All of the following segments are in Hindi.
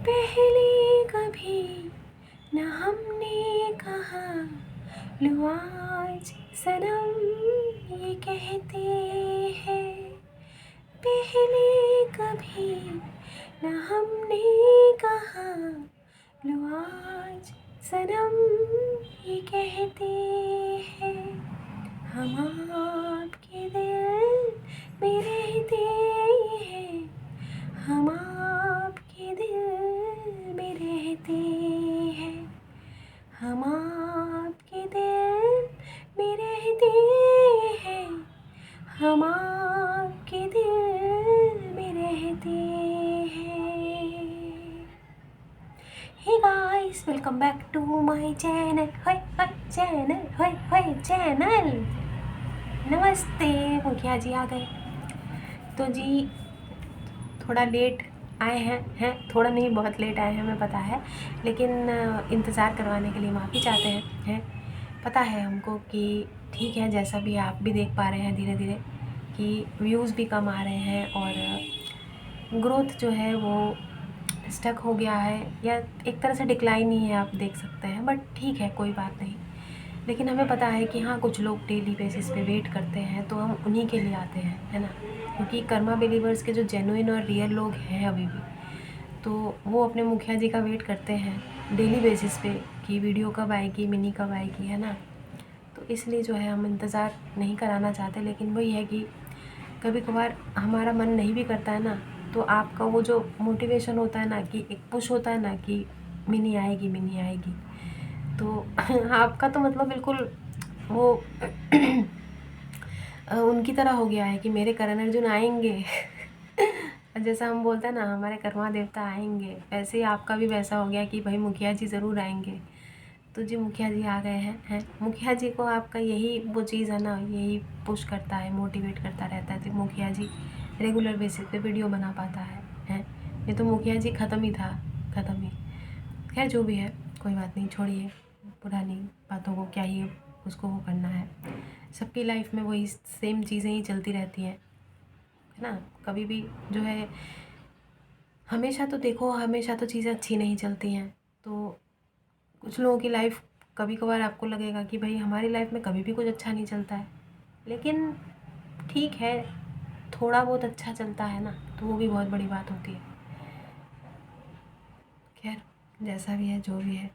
पहले कभी न हमने कहा, लो आज सनम ये कहते हैं। पहले कभी न हमने कहा, लो आज सनम ये कहते हैं। हम आपके दिल में रहते हैं, हम आपके दिल में रहते हैं, हम आपके दिल में रहते हैं, हम आपके दिल में रहते हैं। Hey guys, welcome back to my channel. Channel. नमस्ते, मुखिया जी आ गए। तो जी थोड़ा लेट आए हैं थोड़ा नहीं बहुत लेट आए हैं, हमें पता है, लेकिन इंतज़ार करवाने के लिए माफ़ी चाहते हैं। पता है हमको कि ठीक है, जैसा भी आप भी देख पा रहे हैं धीरे धीरे कि व्यूज़ भी कम आ रहे हैं और ग्रोथ जो है वो स्टक हो गया है या एक तरह से डिक्लाइन ही है, आप देख सकते हैं। बट ठीक है, कोई बात नहीं। लेकिन हमें पता है कि हाँ, कुछ लोग डेली बेसिस पे वेट करते हैं, तो हम उन्हीं के लिए आते हैं, है ना। क्योंकि कर्मा बिलीवर्स के जो जेन्युइन और रियल लोग हैं अभी भी, तो वो अपने मुखिया जी का वेट करते हैं डेली बेसिस पे कि वीडियो कब आएगी, मिनी कब आएगी, है ना। तो इसलिए जो है हम इंतज़ार नहीं कराना चाहते। लेकिन वही है कि कभी कभार हमारा मन नहीं भी करता है ना, तो आपका वो जो मोटिवेशन होता है ना, कि एक पुश होता है ना कि मिनी आएगी, मिनी आएगी, तो आपका तो मतलब बिल्कुल वो उनकी तरह हो गया है कि मेरे करण अर्जुन आएंगे। जैसा हम बोलते हैं ना, हमारे कर्मा देवता आएंगे, वैसे ही आपका भी वैसा हो गया कि भाई मुखिया जी ज़रूर आएंगे। तो जी मुखिया जी आ गए हैं। मुखिया जी को आपका यही वो चीज़ है ना, यही पुश करता है, मोटिवेट करता रहता है, तो मुखिया जी रेगुलर बेसिस पे वीडियो बना पाता है। ये तो मुखिया जी ख़त्म ही था, ख़त्म ही। खैर जो भी है, कोई बात नहीं, छोड़िए पुरानी बातों को, क्या ही उसको वो करना है। सबकी लाइफ में वही सेम चीज़ें ही चलती रहती हैं, है ना। कभी भी जो है, हमेशा तो देखो, हमेशा तो चीज़ें अच्छी नहीं चलती हैं। तो कुछ लोगों की लाइफ, कभी कभार आपको लगेगा कि भाई हमारी लाइफ में कभी भी कुछ अच्छा नहीं चलता है, लेकिन ठीक है, थोड़ा बहुत अच्छा चलता है ना, तो वो भी बहुत बड़ी बात होती है। खैर जैसा भी है, जो भी है।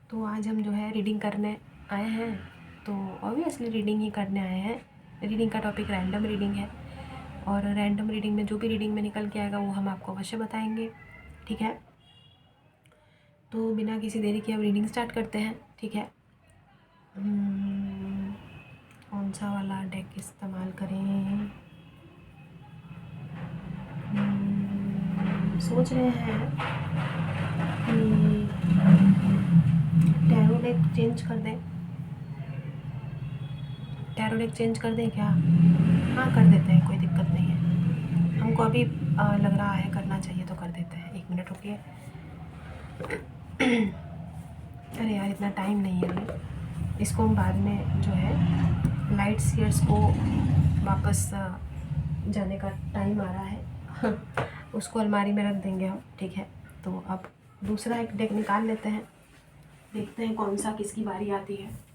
तो आज हम जो है रीडिंग करने आए हैं, तो ऑब्वियसली रीडिंग ही करने आए हैं। रीडिंग का टॉपिक रैंडम रीडिंग है, और रैंडम रीडिंग में जो भी रीडिंग में निकल के आएगा वो हम आपको अवश्य बताएंगे, ठीक है। तो बिना किसी देरी के अब रीडिंग स्टार्ट करते हैं, ठीक है। कौन सा वाला डेक इस्तेमाल करें, सोच रहे हैं कि टैरो डेक चेंज कर दें। टैरो डेक चेंज कर दें क्या? हाँ कर देते हैं, कोई दिक्कत नहीं है। हमको अभी लग रहा है करना चाहिए, तो कर देते हैं। 1 मिनट रुकिए। अरे यार, इतना टाइम नहीं है अभी, इसको हम बाद में जो है लाइट सीयर्स को वापस जाने का टाइम आ रहा है। उसको अलमारी में रख देंगे हम, ठीक है। तो अब दूसरा एक डेक निकाल लेते हैं, देखते हैं कौन सा किसकी बारी आती है।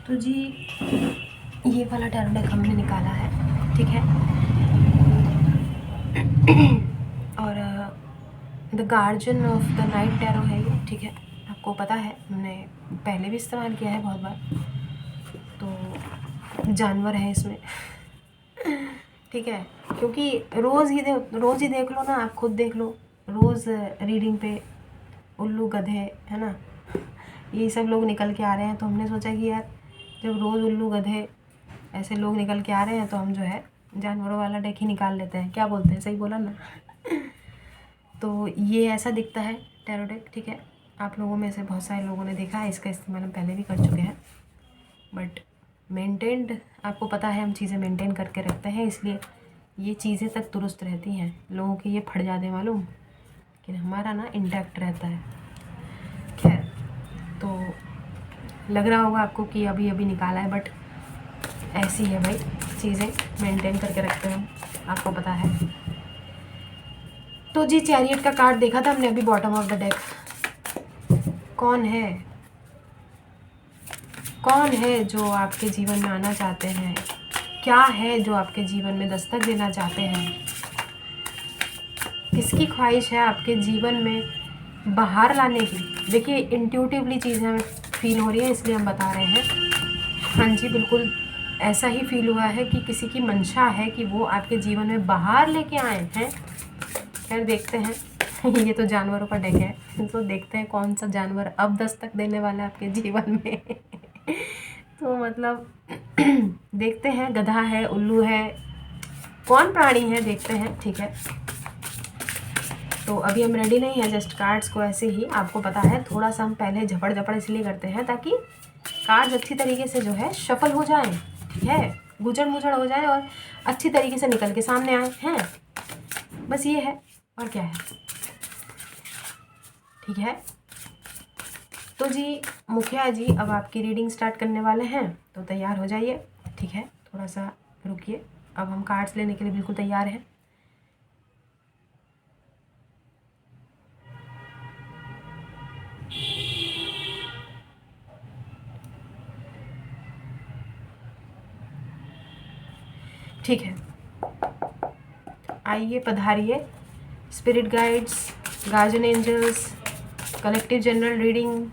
तो जी ये वाला टैरो डेक हमने निकाला है, ठीक है। और the guardian of the night tarot है ये, ठीक है। आपको पता है, हमने पहले भी इस्तेमाल किया है बहुत बार। तो जानवर है इसमें। ठीक है, क्योंकि रोज़ ही देख लो ना, आप खुद देख लो, रोज़ रीडिंग पे उल्लू गधे, है ना, ये सब लोग निकल के आ रहे हैं। तो हमने सोचा कि यार, जब रोज़ उल्लू गधे ऐसे लोग निकल के आ रहे हैं, तो हम जो है जानवरों वाला डेक ही निकाल लेते हैं। क्या बोलते हैं, सही बोला ना? तो ये ऐसा दिखता है टैरो डेक, ठीक है। आप लोगों में से बहुत सारे लोगों ने देखा है, इसका इस्तेमाल हम पहले भी कर चुके हैं। बट मेंटेन्ड, आपको पता है हम चीज़ें मेंटेन करके रखते हैं, इसलिए ये चीज़ें तक दुरुस्त रहती हैं। लोगों के ये फट जाते हैं मालूम, लेकिन हमारा ना इंटैक्ट रहता है। खैर, तो लग रहा होगा आपको कि अभी अभी निकाला है, बट ऐसी है भाई, चीज़ें मेंटेन करके रखते हैं हम, आपको पता है। तो जी चैरियट का कार्ड देखा था हमने अभी बॉटम ऑफ द डेक। कौन है, कौन है जो आपके जीवन में आना चाहते हैं, क्या है जो आपके जीवन में दस्तक देना चाहते हैं, किसकी ख्वाहिश है आपके जीवन में बाहर लाने की। देखिए इंट्यूटिवली चीज़ें हमें फील हो रही है, इसलिए हम बता रहे हैं। हाँ जी, बिल्कुल ऐसा ही फील हुआ है कि किसी की मंशा है कि वो आपके जीवन में बाहर लेके आए हैं। खैर देखते हैं ये तो जानवरों का डेक है, तो देखते हैं कौन सा जानवर अब दस्तक देने वाला है आपके जीवन में तो मतलब देखते हैं, गधा है, उल्लू है, कौन प्राणी है, देखते हैं। ठीक है, तो अभी हम रेडी नहीं है, जस्ट कार्ड्स को ऐसे ही, आपको पता है थोड़ा सा हम पहले झपड़ झपड़ इसलिए करते हैं ताकि कार्ड्स अच्छी तरीके से जो है शफल हो जाए, ठीक है, गुजर मुजड़ हो जाए और अच्छी तरीके से निकल के सामने आए हैं, बस ये है और क्या है। ठीक है, तो जी मुखिया जी अब आपकी रीडिंग स्टार्ट करने वाले हैं, तो तैयार हो जाइए। ठीक है, थोड़ा सा रुकिए, अब हम कार्ड्स लेने के लिए बिल्कुल तैयार हैं। ठीक है, आइए पधारिए। Spirit guides, guardian angels, collective general reading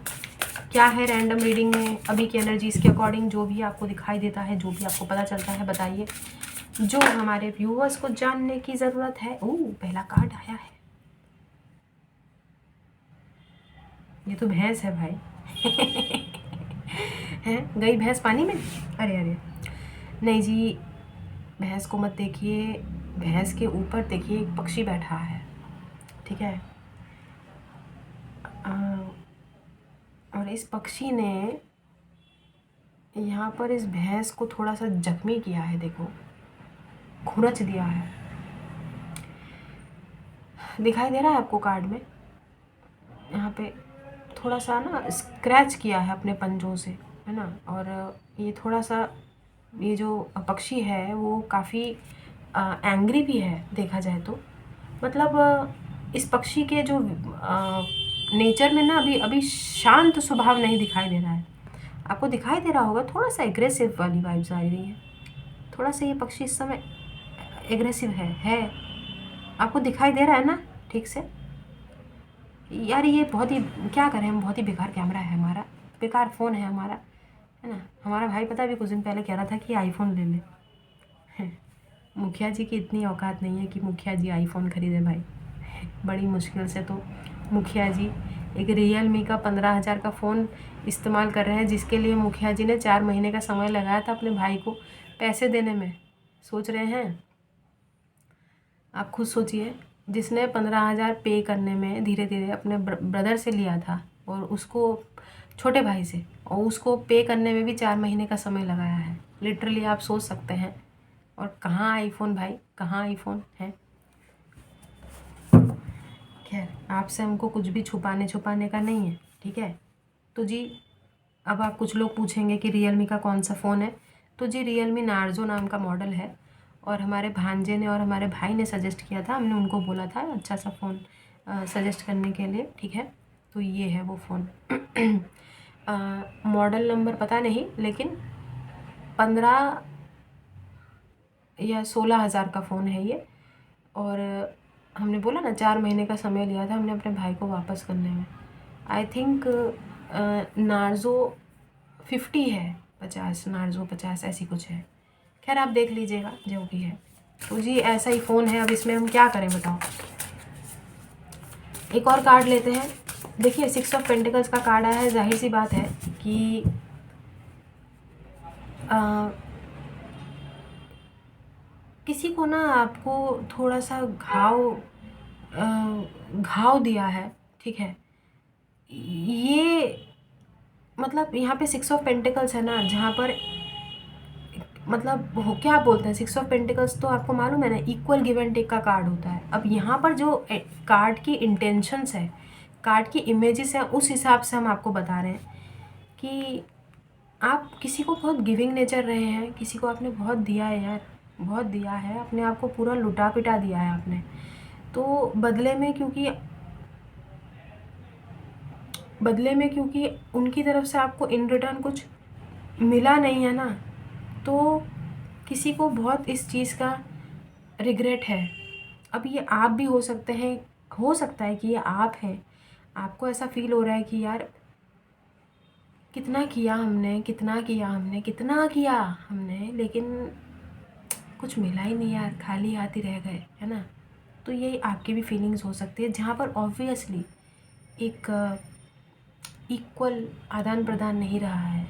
क्या है रैंडम रीडिंग में अभी की एनर्जीज़ के अकॉर्डिंग, जो भी आपको दिखाई देता है, जो भी आपको पता चलता है बताइए, जो हमारे व्यूअर्स को जानने की ज़रूरत है। ओह, पहला कार्ड आया है, ये तो भैंस है भाई है, गई भैंस पानी में, अरे अरे नहीं जी, भैंस को मत देखिए, भैंस के ऊपर देखिए एक पक्षी बैठा है। ठीक है, और इस पक्षी ने यहाँ पर इस भैंस को थोड़ा सा जख्मी किया है, देखो खुरच दिया है, दिखाई दे रहा है आपको कार्ड में, यहाँ पे थोड़ा सा ना स्क्रैच किया है अपने पंजों से, है ना। और ये थोड़ा सा, ये जो पक्षी है वो काफ़ी एंग्री भी है देखा जाए तो, मतलब इस पक्षी के जो नेचर में ना अभी अभी शांत स्वभाव नहीं दिखाई दे रहा है, आपको दिखाई दे रहा होगा, थोड़ा सा एग्रेसिव वाली वाइब्स आ रही है, थोड़ा सा ये पक्षी इस समय एग्रेसिव है, आपको दिखाई दे रहा है ना ठीक से। यार ये बहुत ही, क्या करें हम, बहुत ही बेकार कैमरा है हमारा, बेकार फ़ोन है हमारा, है ना। हमारा भाई पता है अभी कुछ दिन पहले कह रहा था कि आईफोन ले ले मुखिया जी की इतनी औकात नहीं है कि मुखिया जी आईफोन खरीदे भाई बड़ी मुश्किल से तो मुखिया जी एक रियलमी का 15,000 का फ़ोन इस्तेमाल कर रहे हैं, जिसके लिए मुखिया जी ने 4 महीने का समय लगाया था अपने भाई को पैसे देने में। सोच रहे हैं, आप खुद सोचिए, जिसने 15,000 पे करने में धीरे धीरे अपने ब्रदर से लिया था, और उसको छोटे भाई से, और उसको पे करने में भी 4 महीने का समय लगाया है, लिटरली आप सोच सकते हैं। और कहाँ आईफोन भाई, कहाँ आईफोन है। खैर, आपसे हमको कुछ भी छुपाने का नहीं है, ठीक है। तो जी अब आप कुछ लोग पूछेंगे कि रियलमी का कौन सा फ़ोन है, तो जी रियलमी नार्जो नाम का मॉडल है, और हमारे भांजे ने और हमारे भाई ने सजेस्ट किया था, हमने उनको बोला था अच्छा सा फ़ोन सजेस्ट करने के लिए, ठीक है। तो ये है वो फ़ोन मॉडल नंबर पता नहीं, लेकिन 15 या 16,000 का फ़ोन है ये, और हमने बोला ना 4 महीने का समय लिया था हमने अपने भाई को वापस करने में। आई थिंक नार्जो 50 है, 50, नार्जो 50 ऐसी कुछ है। खैर आप देख लीजिएगा जो भी है। तो जी ऐसा ही फ़ोन है, अब इसमें हम क्या करें बताओ। एक और कार्ड लेते हैं। देखिए 6 ऑफ पेंटिकल्स का कार्ड आया है, जाहिर सी बात है कि किसी को ना आपको थोड़ा सा घाव दिया है, ठीक है। ये मतलब यहाँ पे 6 ऑफ पेंटिकल्स है ना, जहाँ पर मतलब वो क्या बोलते हैं, 6 ऑफ पेंटिकल्स तो आपको मालूम है ना, इक्वल गिव एंड टेक का कार्ड होता है। अब यहाँ पर जो कार्ड की इंटेंशंस है, कार्ड की इमेजेस है, उस हिसाब से हम आपको बता रहे हैं कि आप किसी को बहुत गिविंग नेचर रहे हैं, किसी को आपने बहुत दिया है यार, बहुत दिया है, अपने आप को पूरा लुटा पिटा दिया है आपने। तो बदले में क्योंकि उनकी तरफ से आपको इन रिटर्न कुछ मिला नहीं है ना, तो किसी को बहुत इस चीज़ का रिग्रेट है। अब ये आप भी हो सकते हैं, हो सकता है कि ये आप हैं, आपको ऐसा फील हो रहा है कि यार कितना किया हमने, कितना किया हमने, कितना किया हमने, लेकिन कुछ मिला ही नहीं यार, खाली हाथ ही रह गए, है ना। तो ये आपकी भी फीलिंग्स हो सकती है, जहाँ पर ऑब्वियसली एक इक्वल आदान प्रदान नहीं रहा है।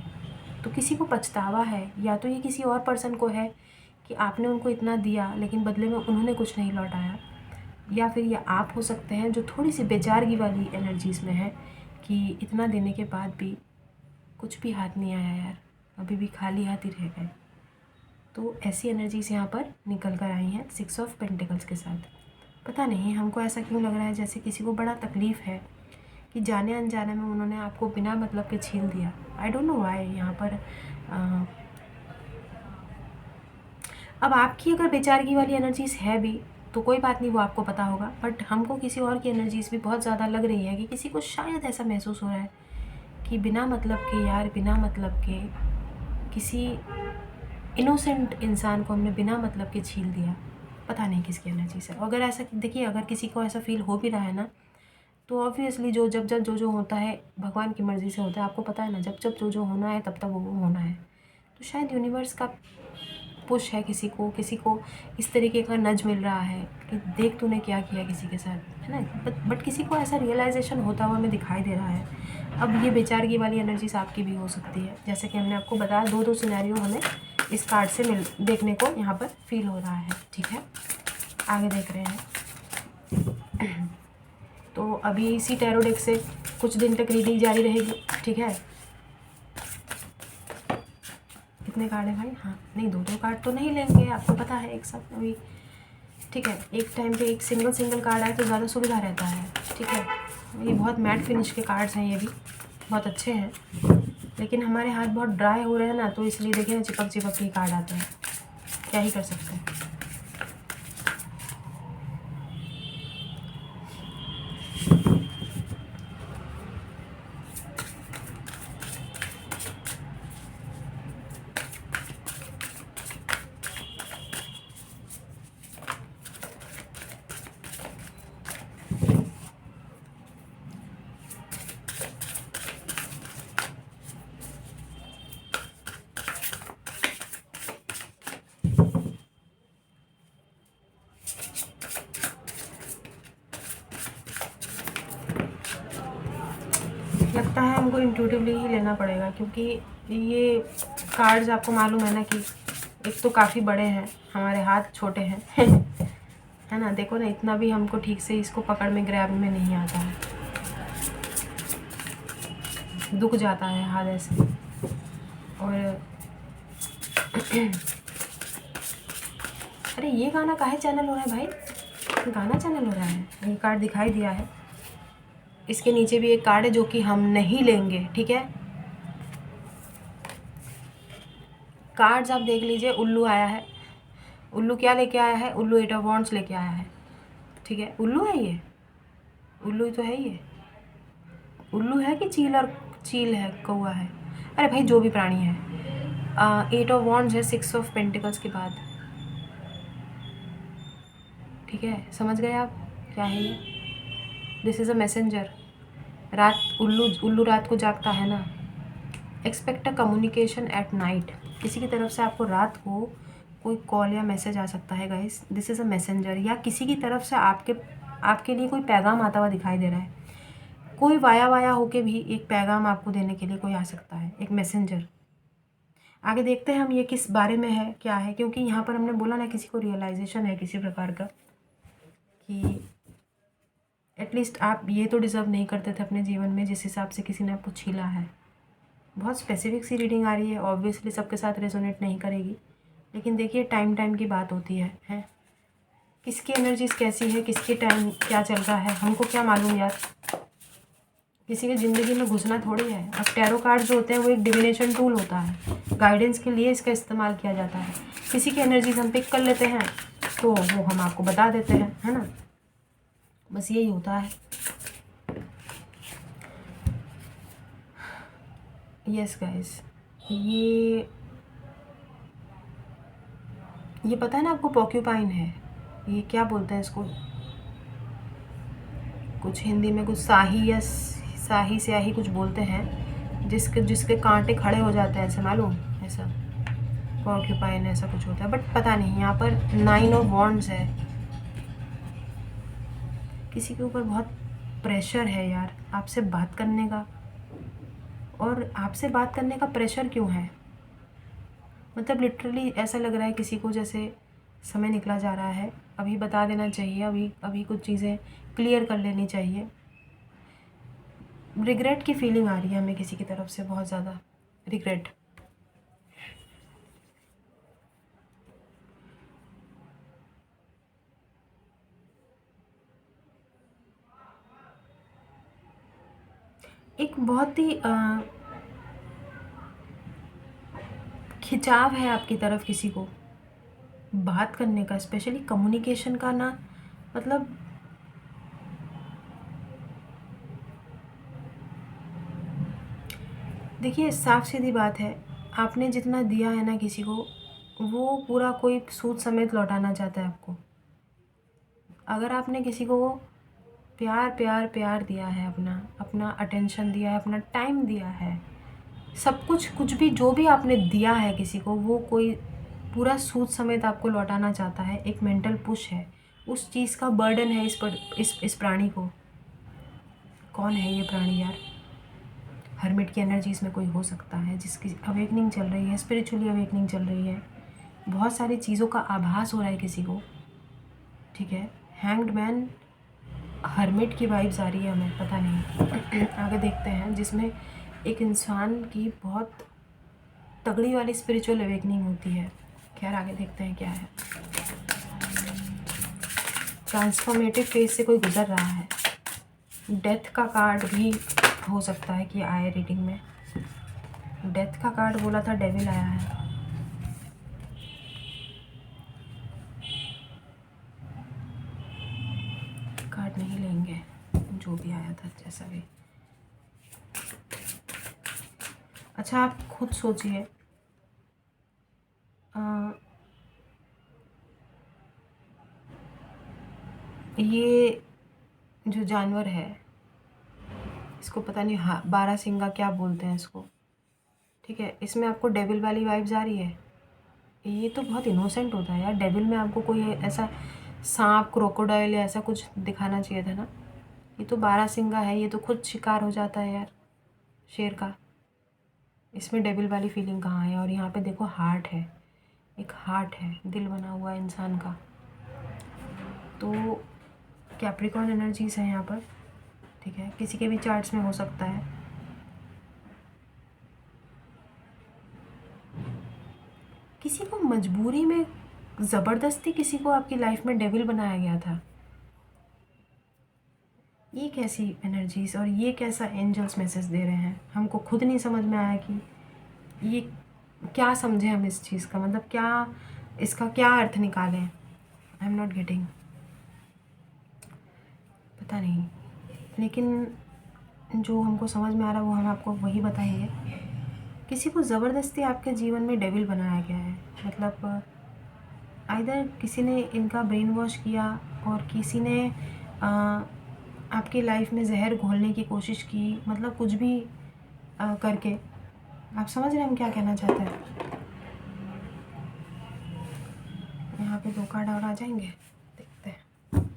तो किसी को पछतावा है, या तो ये किसी और पर्सन को है कि आपने उनको इतना दिया लेकिन बदले में उन्होंने कुछ नहीं लौटाया, या फिर ये आप हो सकते हैं जो थोड़ी सी बेचारगी वाली एनर्जीज़ में है कि इतना देने के बाद भी कुछ भी हाथ नहीं आया यार, अभी भी खाली हाथ ही रह गए। तो ऐसी एनर्जीज़ यहाँ पर निकल कर आई हैं 6 ऑफ पेंटिकल्स के साथ। पता नहीं हमको ऐसा क्यों लग रहा है जैसे किसी को बड़ा तकलीफ़ है कि जाने अनजाने में उन्होंने आपको बिना मतलब के छीन दिया। आई डोंट नो व्हाई यहाँ पर अब आपकी अगर बेचारगी वाली एनर्जीज़ है भी तो कोई बात नहीं, वो आपको पता होगा, बट हमको किसी और की एनर्जीज़ भी बहुत ज़्यादा लग रही है कि किसी को शायद ऐसा महसूस हो रहा है कि बिना मतलब के यार, बिना मतलब के किसी इनोसेंट इंसान को हमने बिना मतलब के छील दिया। पता नहीं किसकी एनर्जी से। अगर ऐसा देखिए, अगर किसी को ऐसा फील हो भी रहा है ना, तो ऑब्वियसली जब जो होता है भगवान की मर्ज़ी से होता है। आपको पता है ना, जब जो होना है तब वो होना है। तो शायद यूनिवर्स का पुश है, किसी को इस तरीके का नज मिल रहा है कि देख तूने क्या किया किसी के साथ, है ना। बट किसी को ऐसा रियलाइजेशन होता हुआ हमें दिखाई दे रहा है। अब ये बेचारगी वाली एनर्जीज आपकी भी हो सकती है, जैसे कि हमने आपको बताया, दो सिनेरियो हमें इस कार्ड से देखने को यहाँ पर फील हो रहा है। ठीक है, आगे देख रहे हैं। तो अभी इसी टैरो डेक से कुछ दिन तक रीडिंग जारी रहेगी। ठीक है, कितने कार्ड है भाई? हाँ, नहीं, दो कार्ड तो नहीं लेंगे, आपको पता है, एक साथ अभी। ठीक है, एक टाइम पे एक सिंगल कार्ड आए तो ज़्यादा सुविधा रहता है। ठीक है, ये बहुत मैट फिनिश के कार्ड्स हैं, ये भी बहुत अच्छे हैं, लेकिन हमारे हाथ बहुत ड्राई हो रहे हैं ना, तो इसलिए देखिए चिपक के कार्ड आते हैं, क्या ही कर सकते हैं। लगता है हमको इंट्यूटिवली ही लेना पड़ेगा, क्योंकि ये कार्ड्स आपको मालूम है ना कि एक तो काफ़ी बड़े हैं, हमारे हाथ छोटे हैं। है ना, देखो ना, इतना भी हमको ठीक से इसको पकड़ में ग्रैब में नहीं आता है, दुख जाता है हाथ ऐसे। और अरे ये गाना काहे चैनल हो रहा है भाई? गाना चैनल हो रहा है। ये कार्ड दिखाई दिया है, इसके नीचे भी एक कार्ड है जो कि हम नहीं लेंगे। ठीक है, कार्ड्स आप देख लीजिए। उल्लू आया है, उल्लू क्या लेके आया है? उल्लू 8 ऑफ वॉन्ड्स लेके आया है। ठीक है, उल्लू है, ये उल्लू ही तो है। ये उल्लू है कि चील है, कौआ है? अरे भाई, जो भी प्राणी है। 8 ऑफ वॉन्ड्स है 6 ऑफ पेंटिकल्स के बाद। ठीक है, समझ गए आप क्या है ये? This is a messenger. उल्लू रात को जागता है ना। Expect a communication at night. किसी की तरफ से आपको रात को कोई कॉल या मैसेज आ सकता है guys. This is a messenger, या किसी की तरफ से आपके लिए कोई पैगाम आता हुआ दिखाई दे रहा है। कोई वाया होके भी एक पैगाम आपको देने के लिए कोई आ सकता है, एक मैसेंजर। आगे देखते हैं हम ये किस बारे में है, क्या है, क्योंकि यहाँ पर हमने बोला ना, किसी को रियलाइजेशन है किसी प्रकार का कि एटलीस्ट आप ये तो डिज़र्व नहीं करते थे अपने जीवन में जिस हिसाब से किसी ने आपको छीला है। बहुत स्पेसिफिक सी रीडिंग आ रही है, ऑब्वियसली सबके साथ रेजोनेट नहीं करेगी, लेकिन देखिए टाइम टाइम की बात होती है, हैं? किसकी एनर्जीज कैसी है, किसकी टाइम क्या चल रहा है, हमको क्या मालूम यार। किसी की ज़िंदगी में घुसना थोड़ी है। अब टैरो कार्ड जो होते हैं वो एक डिविनेशन टूल होता है, गाइडेंस के लिए इसका इस्तेमाल किया जाता है। किसी की एनर्जीज हम पिक कर लेते हैं तो वो हम आपको बता देते हैं, है ना, बस यही होता है। यस गाइस, ये पता है ना आपको, पॉक्यूपाइन है ये, क्या बोलते हैं इसको, कुछ हिंदी में कुछ साही या साही स्याही कुछ बोलते हैं, जिसके जिसके कांटे खड़े हो जाते हैं, ऐसे मालूम, ऐसा पॉक्यूपाइन ऐसा कुछ होता है, बट पता नहीं। यहाँ पर 9 ऑफ वॉन्ड्स है। किसी के ऊपर बहुत प्रेशर है यार आपसे बात करने का, और आपसे बात करने का प्रेशर क्यों है, मतलब लिटरली ऐसा लग रहा है किसी को जैसे समय निकला जा रहा है, अभी बता देना चाहिए, अभी अभी कुछ चीज़ें क्लियर कर लेनी चाहिए। रिग्रेट की फीलिंग आ रही है हमें किसी की तरफ से, बहुत ज़्यादा रिग्रेट। एक बहुत ही खिंचाव है आपकी तरफ किसी को बात करने का, स्पेशली कम्युनिकेशन का ना, मतलब देखिए साफ सीधी बात है, आपने जितना दिया है ना किसी को, वो पूरा कोई सूद समेत लौटाना चाहता है आपको। अगर आपने किसी को प्यार प्यार प्यार दिया है, अपना अपना अटेंशन दिया है, अपना टाइम दिया है, सब कुछ, कुछ भी जो भी आपने दिया है किसी को, वो कोई पूरा सूद समेत आपको लौटाना चाहता है। एक मेंटल पुश है, उस चीज़ का बर्डन है इस प्राणी को। कौन है ये प्राणी यार? हर्मिट की एनर्जी इसमें कोई हो सकता है, जिसकी अवेकनिंग चल रही है, स्पिरिचुअली अवेकनिंग चल रही है, बहुत सारी चीज़ों का आभास हो रहा है किसी को, ठीक है। हैंग्ड मैन, हर्मिट की वाइब्स आ रही है हमें, पता नहीं आगे देखते हैं, जिसमें एक इंसान की बहुत तगड़ी वाली स्पिरिचुअल अवेकनिंग होती है। खैर आगे देखते हैं क्या है। ट्रांसफॉर्मेटिव फेज से कोई गुजर रहा है। डेथ का कार्ड भी हो सकता है कि आए रीडिंग में। डेथ का कार्ड बोला था, डेविल आया है। कार्ड नहीं लेंगे, जो भी आया था जैसा भी। अच्छा आप खुद सोचिए, ये जो जानवर है, इसको पता नहीं, हाँ, बारहसिंगा क्या बोलते हैं इसको, ठीक है, इसमें आपको डेविल वाली वाइब्स आ रही है। ये तो बहुत इनोसेंट होता है यार, डेविल में आपको कोई ऐसा सांप, क्रोकोडाइल या ऐसा कुछ दिखाना चाहिए था ना। ये तो बारहसिंगा है, ये तो खुद शिकार हो जाता है यार शेर का। इसमें डेविल वाली फीलिंग कहाँ है? और यहाँ पे देखो हार्ट है, एक हार्ट है, दिल बना हुआ है इंसान का। तो कैप्रिकॉर्न एनर्जीज है यहाँ पर, ठीक है, किसी के भी चार्ट्स में हो सकता है। किसी को मजबूरी में, ज़बरदस्ती किसी को आपकी लाइफ में डेविल बनाया गया था। ये कैसी एनर्जीज और ये कैसा एंजल्स मैसेज दे रहे हैं, हमको खुद नहीं समझ में आया कि ये क्या समझे हम इस चीज़ का, मतलब क्या इसका क्या अर्थ निकालें। आई एम नॉट गेटिंग, पता नहीं, लेकिन जो हमको समझ में आ रहा है वो हम आपको वही बताएंगे। किसी को ज़बरदस्ती आपके जीवन में डेविल बनाया गया है, मतलब आइदर किसी ने इनका ब्रेन वॉश किया, और किसी ने आपकी लाइफ में जहर घोलने की कोशिश की, मतलब कुछ भी करके। आप समझ रहे हैं हम क्या कहना चाहते हैं? यहाँ पे 2 कार्ड और आ जाएंगे, देखते हैं।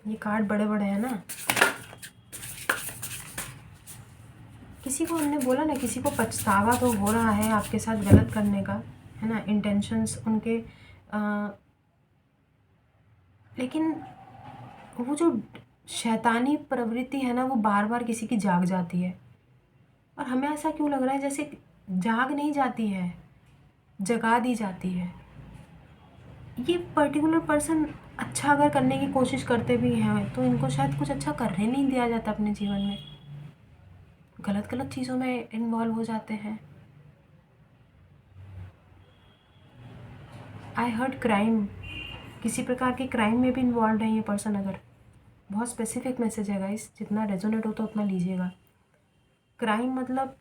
ये कार्ड बड़े बड़े हैं ना, किसी को हमने बोला ना, किसी को पछतावा तो हो रहा है आपके साथ गलत करने का, है ना, इंटेंशंस उनके, लेकिन वो जो शैतानी प्रवृत्ति है ना, वो बार बार किसी की जाग जाती है। और हमें ऐसा क्यों लग रहा है जैसे जाग नहीं जाती है, जगा दी जाती है। ये पर्टिकुलर पर्सन अच्छा अगर करने की कोशिश करते भी हैं तो इनको शायद कुछ अच्छा करने नहीं दिया जाता अपने जीवन में, गलत गलत चीज़ों में इन्वॉल्व हो जाते हैं। आई हर्ड क्राइम, किसी प्रकार के क्राइम में भी इन्वॉल्व है ये पर्सन। अगर बहुत स्पेसिफिक मैसेज है गाइस, जितना रेजोनेट होता उतना लीजिएगा। क्राइम मतलब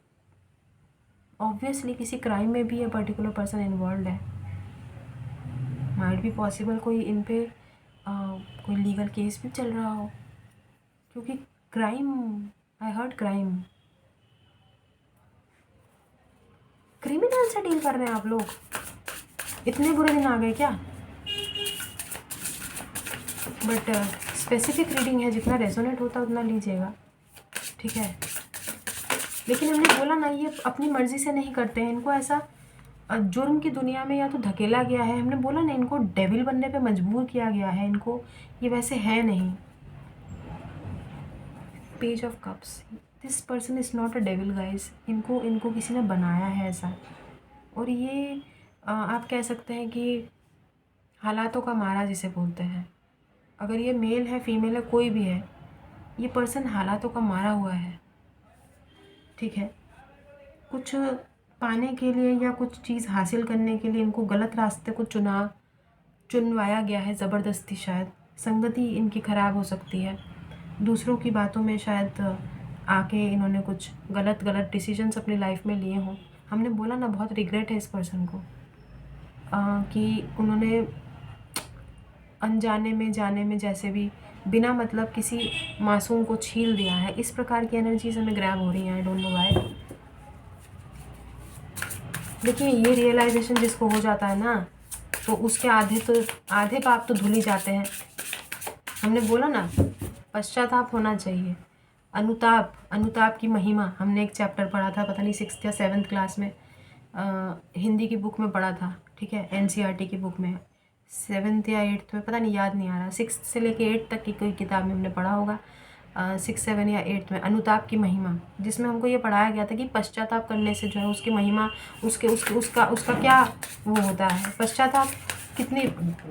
ऑब्वियसली किसी क्राइम में भी ये पर्टिकुलर पर्सन इन्वॉल्व है। माइट भी पॉसिबल कोई इन पे कोई लीगल केस भी चल रहा हो, क्योंकि crime, I heard crime, criminal से डील कर रहे हैं आप लोग। इतने बुरे दिन आ गए क्या? बट स्पेसिफिक रीडिंग है, जितना रेजोनेट होता उतना लीजिएगा, ठीक है। लेकिन हमने बोला ना, ये अपनी मर्ज़ी से नहीं करते हैं। इनको ऐसा जुर्म की दुनिया में या तो धकेला गया है, हमने बोला ना, इनको डेविल बनने पे मजबूर किया गया है। इनको ये वैसे है नहीं। Page of cups, this person is not a devil guys. इनको किसी ने बनाया है ऐसा। और ये आप कह सकते हैं कि हालातों का मारा जिसे बोलते हैं। अगर ये मेल है, फीमेल है, कोई भी है, ये पर्सन हालातों का मारा हुआ है, ठीक है। कुछ पाने के लिए या कुछ चीज़ हासिल करने के लिए इनको गलत रास्ते को चुनवाया गया है ज़बरदस्ती। शायद संगति इनकी ख़राब हो सकती है, दूसरों की बातों में शायद आके इन्होंने कुछ गलत डिसीजंस अपनी लाइफ में लिए हों। हमने बोला ना, बहुत रिग्रेट है इस पर्सन को कि उन्होंने अनजाने में, जाने में, जैसे भी बिना मतलब किसी मासूम को छील दिया है। इस प्रकार की एनर्जीज हमें ग्रैब हो रही हैं, आई डोंट नो व्हाई। देखिए, ये रियलाइजेशन जिसको हो जाता है ना, तो उसके आधे पाप तो धुल ही जाते हैं। हमने बोला ना, पश्चाताप होना चाहिए। अनुताप की महिमा हमने एक चैप्टर पढ़ा था, पता नहीं 6th या 7th क्लास में, हिंदी की बुक में पढ़ा था, ठीक है, NCERT की बुक में, 7th या 8th में, पता नहीं, याद नहीं आ रहा। 6th से लेके 8th तक की कोई किताब में हमने पढ़ा होगा, 6, 7 या 8th में, अनुताप की महिमा, जिसमें हमको ये पढ़ाया गया था कि पश्चाताप करने से जो है उसकी महिमा, उसका क्या वो होता है। पश्चाताप कितनी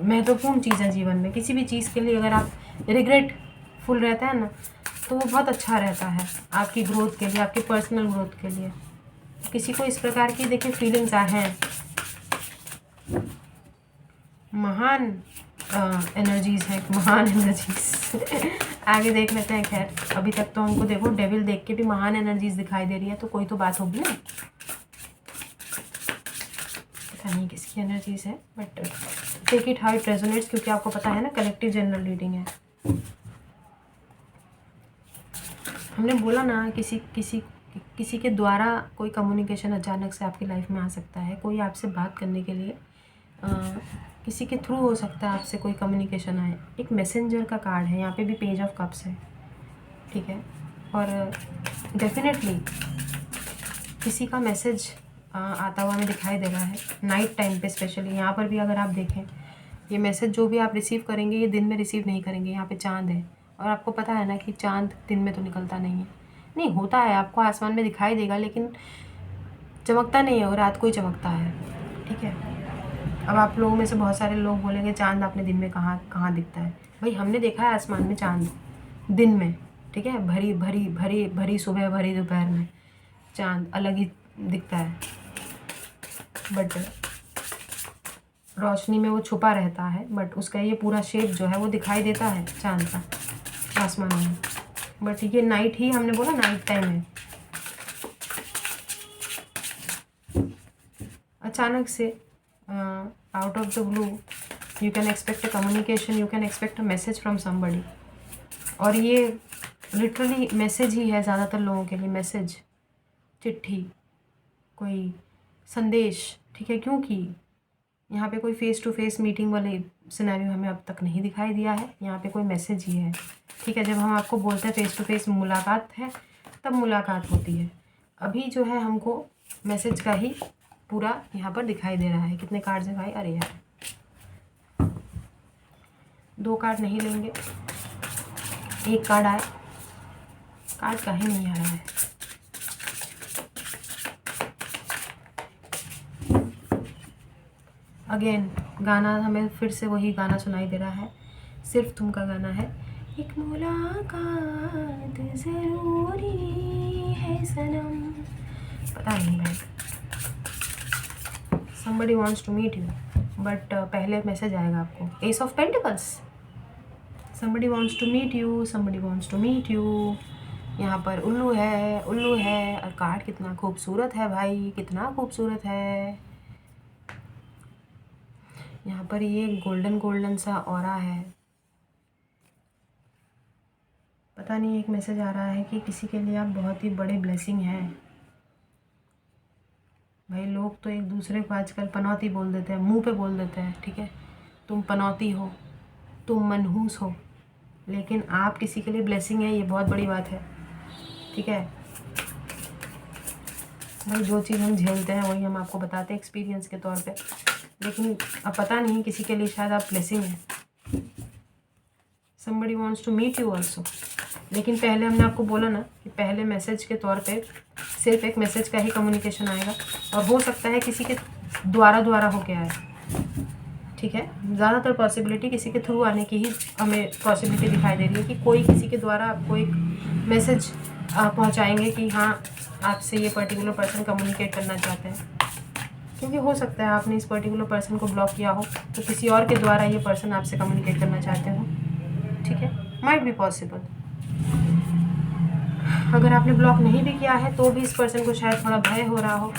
महत्वपूर्ण चीज़ है जीवन में। किसी भी चीज़ के लिए अगर आप रिग्रेटफुल रहते हैं ना, तो वो बहुत अच्छा रहता है आपकी ग्रोथ के लिए, आपकी पर्सनल ग्रोथ के लिए। किसी को इस प्रकार की देखिए फीलिंग्स हैं, महान एनर्जीज़ हैं, महान एनर्जीज़। आगे देख लेते हैं। खैर, अभी तक तो हमको देखो डेविल देख के भी महान एनर्जीज़ दिखाई दे रही है, तो कोई तो बात होगी ना। पता नहीं किसकी एनर्जीज़ है, but take it how it resonates, क्योंकि आपको पता है ना, कलेक्टिव जनरल रीडिंग है। हमने बोला ना, किसी के द्वारा कोई कम्युनिकेशन अचानक से आपकी लाइफ में आ सकता है। कोई आपसे बात करने के लिए किसी के थ्रू हो सकता है आपसे कोई कम्युनिकेशन आए। एक मैसेंजर का कार्ड है, यहाँ पे भी पेज ऑफ कप्स है, ठीक है। और डेफिनेटली किसी का मैसेज आता हुआ हमें दिखाई दे रहा है नाइट टाइम पे स्पेशली। यहाँ पर भी अगर आप देखें, ये मैसेज जो भी आप रिसीव करेंगे, ये दिन में रिसीव नहीं करेंगे। यहाँ पे चाँद है, और आपको पता है ना कि चाँद दिन में तो निकलता नहीं है। नहीं, होता है, आपको आसमान में दिखाई देगा, लेकिन चमकता नहीं है, और रात को ही चमकता है, ठीक है। अब आप लोगों में से बहुत सारे लोग बोलेंगे चाँद आपने दिन में कहाँ दिखता है। भाई, हमने देखा है आसमान में चाँद दिन में, ठीक है। भरी भरी भरी भरी सुबह, भरी दोपहर में चाँद अलग ही दिखता है, बट रोशनी में वो छुपा रहता है। बट उसका ये पूरा शेप जो है वो दिखाई देता है चाँद का आसमान में। बट ये नाइट ही, हमने बोला नाइट टाइम है। अचानक से out of the blue you can expect a communication, you can expect a message from somebody. और ये लिटरली मैसेज ही है ज़्यादातर लोगों के लिए, मैसेज, चिट्ठी, कोई संदेश, ठीक है। क्योंकि यहाँ पे कोई फेस टू फेस मीटिंग वाले सिनेरियो हमें अब तक नहीं दिखाई दिया है। यहाँ पे कोई मैसेज ही है, ठीक है। जब हम आपको बोलते हैं फेस टू फेस मुलाकात है, तब मुलाकात होती है। अभी जो है हमको मैसेज का ही पूरा यहाँ पर दिखाई दे रहा है। कितने कार्ड्स हैं भाई? अरे यार, 2 कार्ड नहीं लेंगे, 1 कार्ड आए, कार्ड का ही नहीं आ रहा है। अगेन गाना हमें फिर से वही गाना सुनाई दे रहा है, सिर्फ तुम का गाना है। एक मुलाकात ज़रूरी है सनम, पता नहीं भाई, somebody wants to meet you, but पहले मैसेज आएगा आपको, S of pentacles, somebody wants to meet you, somebody wants to meet you। यहाँ पर उल्लू है, उल्लू है, और कार्ड कितना खूबसूरत है भाई, कितना खूबसूरत है। यहाँ पर ये गोल्डन गोल्डन सा ऑरा है, पता नहीं, एक मैसेज आ रहा है कि किसी के लिए आप बहुत ही बड़े ब्लेसिंग हैं भाई। लोग तो एक दूसरे को आजकल पनौती बोल देते हैं, मुंह पे बोल देते हैं, ठीक है, तुम पनौती हो, तुम मनहूस हो, लेकिन आप किसी के लिए ब्लेसिंग है, ये बहुत बड़ी बात है, ठीक है भाई। जो चीज़ हम झेलते हैं वही हम आपको बताते हैं एक्सपीरियंस के तौर पे, लेकिन अब पता नहीं किसी के लिए शायद आप ब्लेसिंग हैं। somebody wants to meet you also, लेकिन पहले हमने आपको बोला ना कि पहले मैसेज के तौर पे सिर्फ एक मैसेज का ही कम्युनिकेशन आएगा, और हो सकता है किसी के द्वारा होके आए, ठीक है। ज़्यादातर पॉसिबिलिटी किसी के थ्रू आने की ही हमें पॉसिबिलिटी दिखाई दे रही है, कि कोई किसी के द्वारा आपको एक मैसेज पहुंचाएंगे कि हाँ आपसे ये पर्टिकुलर पर्सन कम्युनिकेट करना चाहते हैं, क्योंकि हो सकता है आपने इस पर्टिकुलर पर्सन को ब्लॉक किया हो तो किसी और के द्वारा ये पर्सन आपसे कम्युनिकेट करना चाहते हो, ठीक है, माइट बी पॉसिबल। अगर आपने ब्लॉक नहीं भी किया है तो भी इस पर्सन को शायद थोड़ा भय हो रहा हो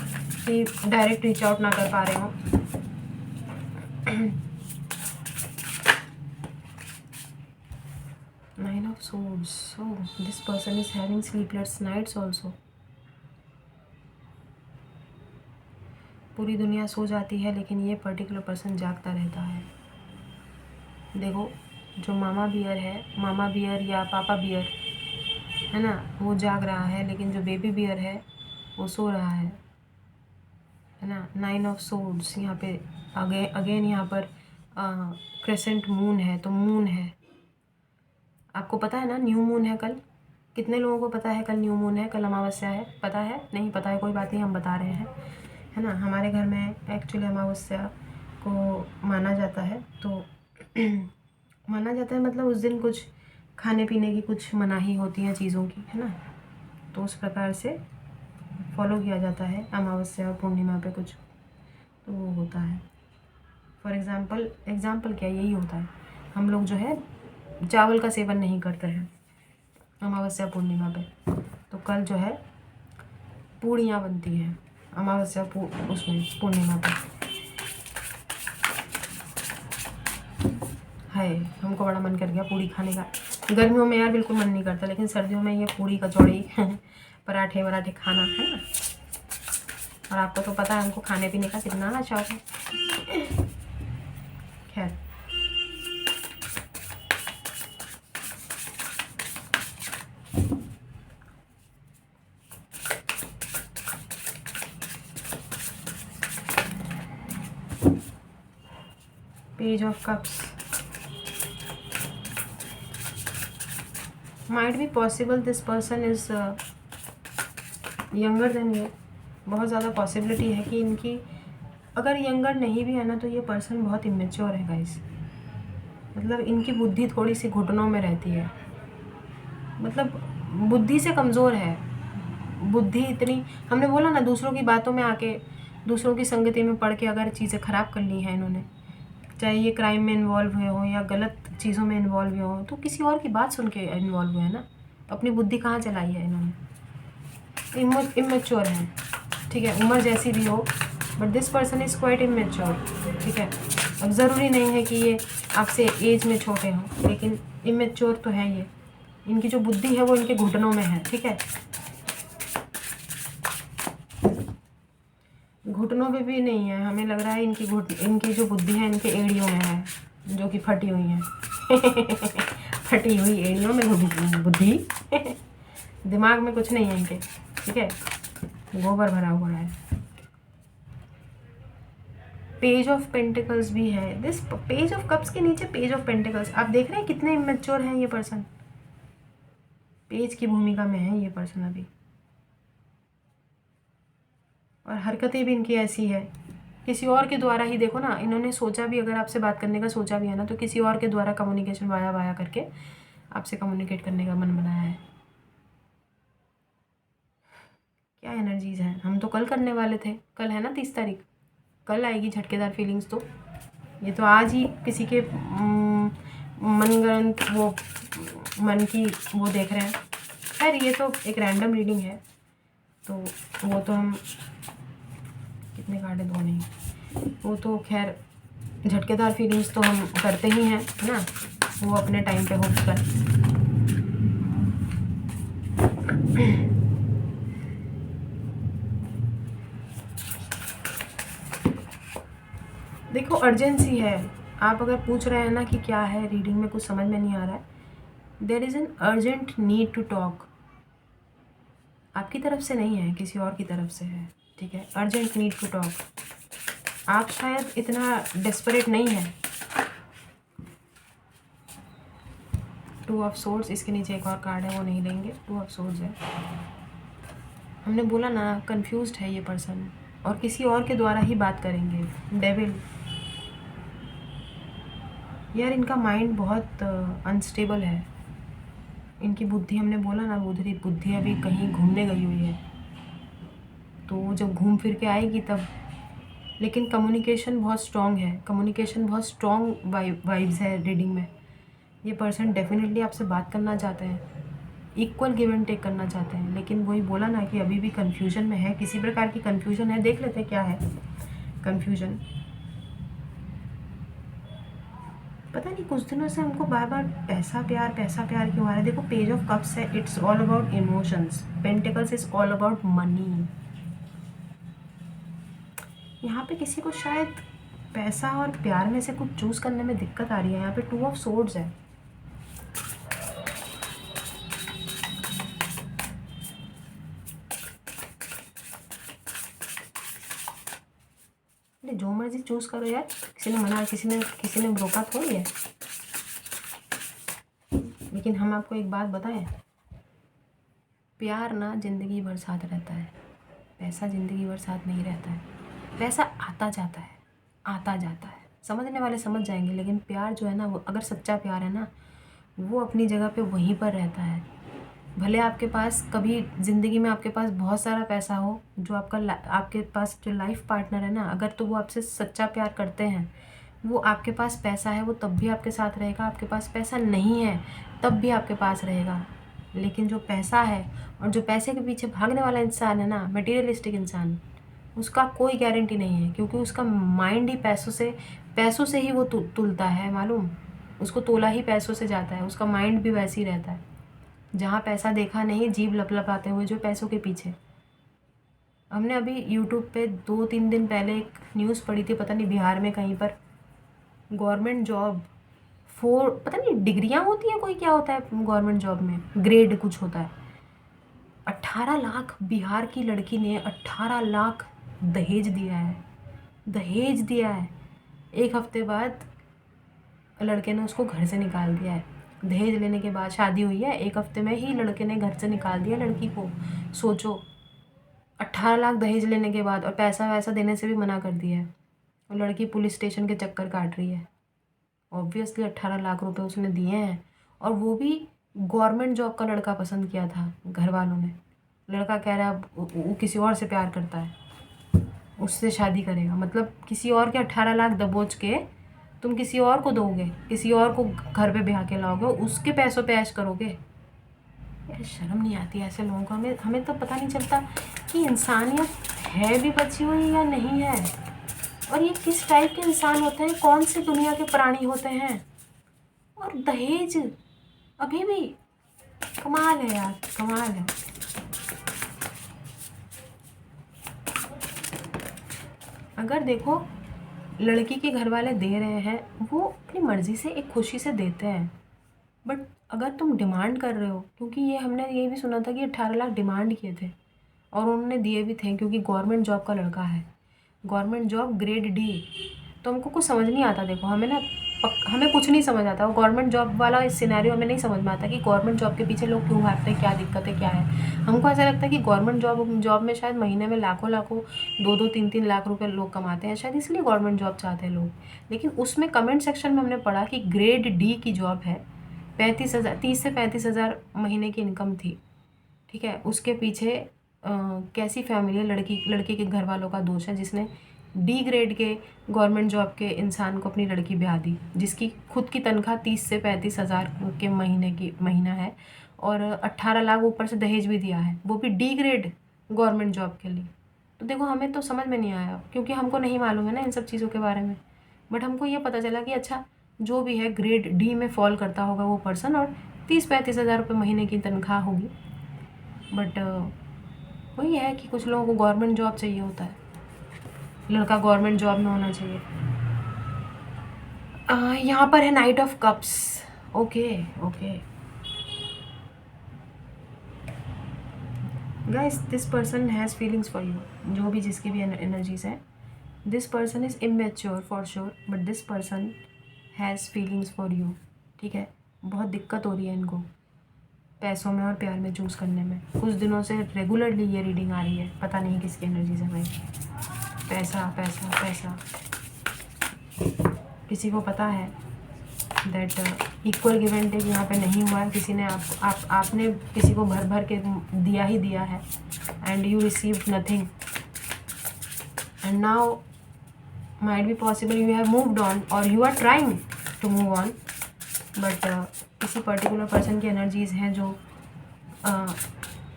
कि डायरेक्ट रीच आउट ना कर पा रहे हो। Nine of swords, so this person is having sleepless nights also. पूरी दुनिया सो जाती है लेकिन ये पर्टिकुलर पर्सन जागता रहता है। देखो, जो मामा बियर है, मामा बियर या पापा बियर है ना, वो जाग रहा है, लेकिन जो बेबी बियर है वो सो रहा है ना। नाइन ऑफ सोर्ड्स यहाँ पे अगेन यहाँ पर क्रेसेंट मून है, तो मून है, आपको पता है ना न्यू मून है कल। कितने लोगों को पता है कल न्यू मून है, कल अमावस्या है? पता है? नहीं पता है, कोई बात नहीं, हम बता रहे हैं, है ना। हमारे घर में एक्चुअली अमावस्या को माना जाता है, तो माना जाता है मतलब उस दिन कुछ खाने पीने की कुछ मनाही होती हैं चीज़ों की, है ना, तो उस प्रकार से फॉलो किया जाता है अमावस्या और पूर्णिमा पे कुछ, तो वो होता है। फॉर एग्ज़ाम्पल क्या यही होता है, हम लोग जो है चावल का सेवन नहीं करते हैं अमावस्या पूर्णिमा पे, तो कल जो है पूड़ियाँ बनती हैं अमावस्या उसमें पूर्णिमा पे। है, हमको बड़ा मन कर गया पूड़ी खाने का। गर्मियों में यार बिल्कुल मन नहीं करता, लेकिन सर्दियों में ये पूड़ी कचौड़ी पराठे वराठे खाना है ना। और आपको तो पता है हमको खाने पीने का कितना शौक है। खैर, page of cups, might be possible this person is younger than you. बहुत ज़्यादा पॉसिबिलिटी है कि इनकी, अगर यंगर नहीं भी है ना, तो ये पर्सन बहुत इमेच्योर है गाइस। मतलब इनकी बुद्धि थोड़ी सी घुटनों में रहती है, मतलब बुद्धि से कमज़ोर है। बुद्धि इतनी, हमने बोला ना, दूसरों की बातों में आके, दूसरों की संगति में पढ़ के अगर चीज़ें ख़राब कर ली हैं इन्होंने, चाहे ये क्राइम में इन्वॉल्व हुए हों या गलत चीज़ों में इन्वॉल्व हुए हों, तो किसी और की बात सुन के इन्वॉल्व हुए हैं ना, अपनी बुद्धि कहाँ चलाई है इन्होंने। इमेच्योर है, ठीक है, उम्र जैसी भी हो, but this person is quite immature, ठीक है। अब ज़रूरी नहीं है कि ये आपसे एज में छोटे हों, लेकिन इमेच्योर तो है ये। इनकी जो बुद्धि है वो इनके घुटनों में है, ठीक है, घुटनों पे भी नहीं है, हमें लग रहा है इनकी जो बुद्धि है इनके एड़ियों में है, जो कि फटी हुई हैं। फटी हुई एड़ियों में बुद्धि। दिमाग में कुछ नहीं है इनके, ठीक है, गोबर भरा हुआ है। पेज ऑफ पेंटिकल्स भी है, दिस पेज ऑफ कप्स के नीचे पेज ऑफ पेंटिकल्स। आप देख रहे हैं कितने इमेच्योर हैं ये पर्सन, पेज की भूमिका में है ये पर्सन अभी, और हरकतें भी इनकी ऐसी है किसी और के द्वारा ही, देखो ना, इन्होंने सोचा भी, अगर आपसे बात करने का सोचा भी है ना, तो किसी और के द्वारा कम्युनिकेशन वाया वाया करके आपसे कम्युनिकेट करने का मन बनाया है। क्या एनर्जीज हैं। हम तो कल करने वाले थे, कल है ना 30 तारीख, कल आएगी झटकेदार फीलिंग्स। तो ये तो आज ही किसी के मनगढ़ंत वो मन की वो देख रहे हैं। खैर ये तो एक रैंडम रीडिंग है, तो वो तो हम कितने काटे, दो नहीं, वो तो खैर झटकेदार फीलिंग्स तो हम करते ही हैं ना, वो अपने टाइम पे होकर। देखो अर्जेंसी है। आप अगर पूछ रहे हैं ना कि क्या है रीडिंग में, कुछ समझ में नहीं आ रहा है, there is an urgent need to talk. आपकी तरफ से नहीं है, किसी और की तरफ से है, ठीक है। Urgent need to talk. आप शायद इतना डेस्परेट नहीं है। 2 ऑफ सोर्ड्स, इसके नीचे एक और कार्ड है, वो नहीं लेंगे। 2 ऑफ सोर्ड्स है। हमने बोला ना, कंफ्यूज्ड है ये पर्सन, और किसी और के द्वारा ही बात करेंगे। डेविल, यार इनका माइंड बहुत अनस्टेबल है। इनकी बुद्धि, हमने बोला ना, बुद्धि अभी कहीं घूमने गई हुई है, तो जब घूम फिर के आएगी तब। लेकिन कम्युनिकेशन बहुत स्ट्रॉन्ग है, कम्युनिकेशन बहुत स्ट्रॉन्ग वाइब्स है रीडिंग में। ये पर्सन डेफिनेटली आपसे बात करना चाहते हैं, इक्वल गिव एंड टेक करना चाहते हैं, लेकिन वही बोला ना कि अभी भी कन्फ्यूजन में है, किसी प्रकार की कन्फ्यूजन है। देख लेते हैं क्या है कन्फ्यूजन। पता नहीं कुछ दिनों से हमको बार बार पैसा प्यार क्यों आ रहा है। देखो पेज ऑफ कप्स है, it's all about emotions. Pentacles is all about money. यहाँ पे किसी को शायद पैसा और प्यार में से कुछ चूज करने में दिक्कत आ रही है। यहाँ पे 2 ऑफ सोर्ड्स है। जो मर्जी चूज करो यार, किसी ने मना, किसी ने रोका थोड़ी है। लेकिन हम आपको एक बात बताएं, प्यार ना जिंदगी भर साथ रहता है, पैसा जिंदगी भर साथ नहीं रहता है। पैसा आता जाता है, आता जाता है, समझने वाले समझ जाएंगे। लेकिन प्यार जो है ना, वो अगर सच्चा प्यार है ना, वो अपनी जगह पे वहीं पर रहता है। भले आपके पास कभी ज़िंदगी में आपके पास बहुत सारा पैसा हो, जो आपके पास जो लाइफ पार्टनर है ना, अगर तो वो आपसे सच्चा प्यार करते हैं, वो आपके पास पैसा है वो तब भी आपके साथ रहेगा, आपके पास पैसा नहीं है तब भी आपके पास रहेगा। लेकिन जो पैसा है और जो पैसे के पीछे भागने वाला इंसान है ना, मटेरियलिस्टिक इंसान, उसका कोई गारंटी नहीं है, क्योंकि उसका माइंड ही पैसों से ही वो तुलता है, मालूम। उसको तोला ही पैसों से जाता है, उसका माइंड भी वैसे ही रहता है। जहाँ पैसा देखा नहीं, जीभ लपलपाते हुए जो पैसों के पीछे। हमने अभी यूट्यूब पे 2-3 दिन पहले एक न्यूज़ पढ़ी थी, पता नहीं बिहार में कहीं पर गवर्नमेंट जॉब 4, पता नहीं डिग्रियां होती है कोई, क्या होता है गवर्नमेंट जॉब में, ग्रेड कुछ होता है। 18 लाख बिहार की लड़की ने 18 लाख दहेज दिया है, दहेज दिया है। 1 हफ्ते बाद लड़के ने उसको घर से निकाल दिया है। दहेज लेने के बाद शादी हुई है, 1 हफ्ते में ही लड़के ने घर से निकाल दिया लड़की को। सोचो, 18 लाख दहेज लेने के बाद, और पैसा वैसा देने से भी मना कर दिया है। और लड़की पुलिस स्टेशन के चक्कर काट रही है। ऑब्वियसली 18 लाख रुपए उसने दिए हैं, और वो भी गवर्नमेंट जॉब का लड़का पसंद किया था घर वालों ने। लड़का कह रहा है वो किसी और से प्यार करता है, उससे शादी करेगा। मतलब किसी और के 18 लाख दबोच के तुम किसी और को दोगे, किसी और को घर पे ब्याह के लाओगे, उसके पैसों पे ऐश करोगे। यार शर्म नहीं आती ऐसे लोगों को। हमें तो पता नहीं चलता कि इंसानियत है भी बची हुई या नहीं है, और ये किस टाइप के इंसान होते हैं, कौन से दुनिया के प्राणी होते हैं। और दहेज अभी भी, कमाल है यार, कमाल है। अगर देखो लड़की के घर वाले दे रहे हैं, वो अपनी मर्ज़ी से एक खुशी से देते हैं। बट अगर तुम डिमांड कर रहे हो, क्योंकि ये हमने ये भी सुना था कि 18 लाख डिमांड किए थे और उन्होंने दिए भी थे, क्योंकि गवर्नमेंट जॉब का लड़का है, गवर्नमेंट जॉब ग्रेड डी। तो हमको कुछ समझ नहीं आता। देखो हमें ना हमें कुछ नहीं समझ आता। वो गवर्नमेंट जॉब वाला सिनेरियो हमें नहीं समझ में आता कि गवर्नमेंट जॉब के पीछे लोग क्यों भागते हैं, क्या दिक्कत है, क्या है। हमको ऐसा लगता है कि गवर्नमेंट जॉब में शायद महीने में लाखों 2-3 लाख रुपए लोग कमाते हैं, शायद इसलिए गवर्नमेंट जॉब चाहते हैं लोग। लेकिन उसमें कमेंट सेक्शन में हमने पढ़ा कि ग्रेड डी की जॉब है, 30 से 35,000 महीने की इनकम थी, ठीक है। उसके पीछे कैसी फैमिली है, लड़के के घर वालों का दोष है, जिसने डी ग्रेड के गवर्नमेंट जॉब के इंसान को अपनी लड़की ब्याह दी, जिसकी खुद की तनख्वाह 30 से 35,000 के महीना है, और 18 लाख ऊपर से दहेज भी दिया है, वो भी डी ग्रेड गवर्नमेंट जॉब के लिए। तो देखो हमें तो समझ में नहीं आया, क्योंकि हमको नहीं मालूम है ना इन सब चीज़ों के बारे में। बट हमको ये पता चला कि अच्छा, जो भी है ग्रेड डी में फॉल करता होगा वो पर्सन, और 30-35,000 रुपये महीने की तनख्वाह होगी। बट वही है कि कुछ लोगों को गवर्नमेंट जॉब चाहिए होता है, लड़का गवर्नमेंट जॉब में होना चाहिए। यहाँ पर है night of cups. Okay okay guys, this person has feelings for you. जो भी जिसकी भी एनर्जीज है, this person is immature for sure, but this person has feelings for you, ठीक है। बहुत दिक्कत हो रही है इनको पैसों में और प्यार में चूज़ करने में। कुछ दिनों से रेगुलरली ये रीडिंग आ रही है, पता नहीं किसकी एनर्जीज है भाई। पैसा पैसा पैसा, किसी को पता है that equal give and take यहाँ पे नहीं हुआ है। किसी ने आपने किसी को भर भर के दिया ही दिया है, and you receive nothing, and now might be possible you have moved on, और you are trying to move on, but किसी पर्टिकुलर पर्सन की एनर्जीज हैं जो